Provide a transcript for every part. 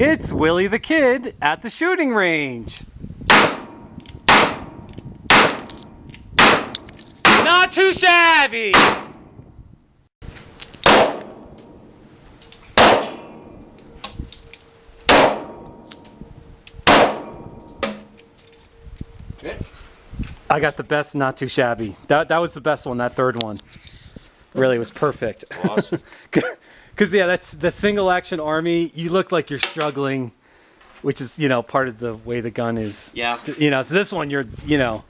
It's Willy the Kid at the shooting range. Not too shabby! Good. I got the best not too shabby. That was the best one, that third one. Really was perfect. Awesome. Because yeah, that's the single action army. You look like you're struggling, which is, you know, part of the way the gun is. Yeah. You know, so this one you're, you know,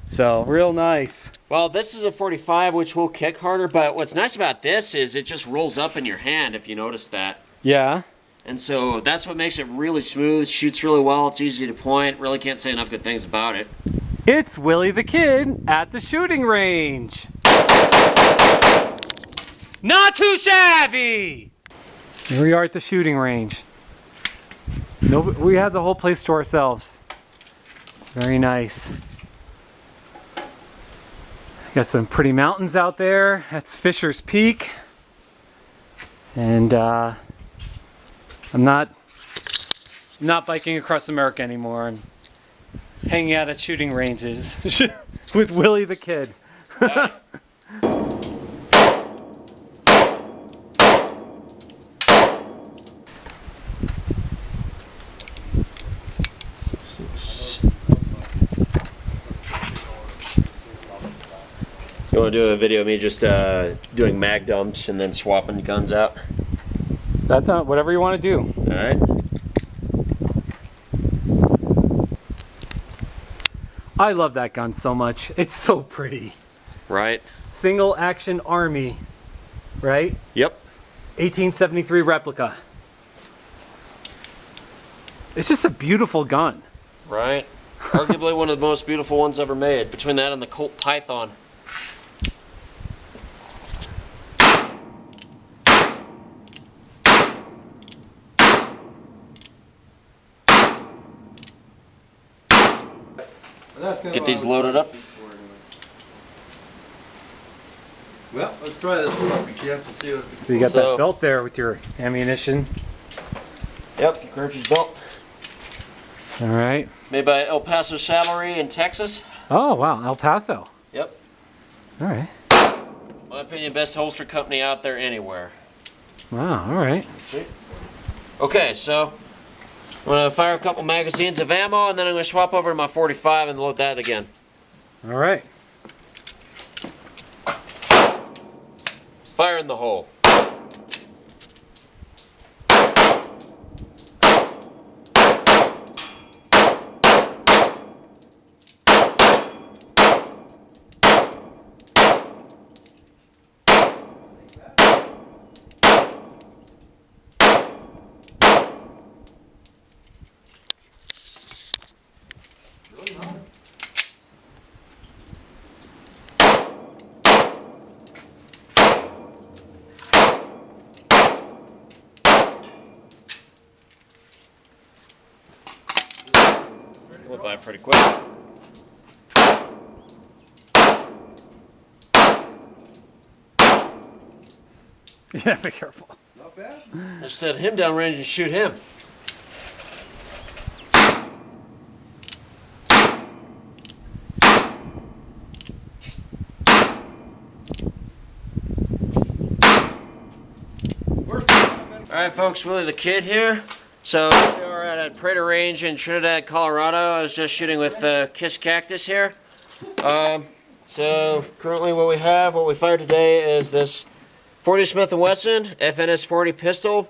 so real nice. Well, this is a 45, which will kick harder, but what's nice about this is it just rolls up in your hand, if you notice that. Yeah. And so that's what makes it really smooth, shoots really well, it's easy to point, really can't say enough good things about it. It's Willy the Kid at the shooting range. Not too shabby! Here we are at the shooting range. We have the whole place to ourselves. It's very nice. Got some pretty mountains out there. That's Fisher's Peak. And I'm not biking across America anymore. I'm hanging out at shooting ranges with Willy the Kid. Yeah. You want to do a video of me just doing mag dumps and then swapping guns out? That's not whatever you want to do. All right. I love that gun so much. It's so pretty. Right. Single action army, right? Yep. 1873 replica. It's just a beautiful gun. Right. Arguably one of the most beautiful ones ever made, between that and the Colt Python. Get these loaded up. Well, let's try this one. You have to see what. So you got that belt there with your ammunition. Yep, cartridge belt. All right. Made by El Paso Saddlery in Texas. Oh wow, El Paso. Yep. All right. My opinion, best holster company out there anywhere. Wow. All right. See? Okay, so I'm gonna fire a couple magazines of ammo, and then I'm gonna swap over to my 45 and load that again. All right. Fire in the hole. Went by pretty quick. Yeah, be careful. Not bad. Just set him down range and shoot him. Alright folks, Willy the Kid here. So we are at a Prater Range in Trinidad, Colorado. I was just shooting with Kiss Cactus here. So currently what we fired today is this 40 Smith & Wesson FNS 40 pistol.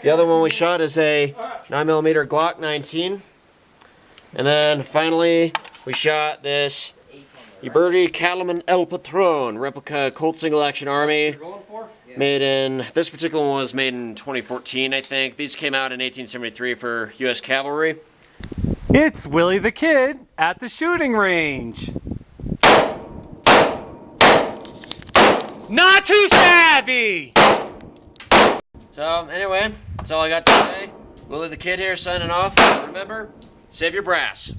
The other one we shot is a 9mm Glock 19. And then finally we shot this Uberti Cattleman El Patron replica Colt Single Action Army. Made in, this particular one was made in 2014, I think. These came out in 1873 for U.S. Cavalry. It's Willy the Kid at the shooting range. Not too shabby! So, anyway, that's all I got to say. Willy the Kid here signing off. Remember, save your brass.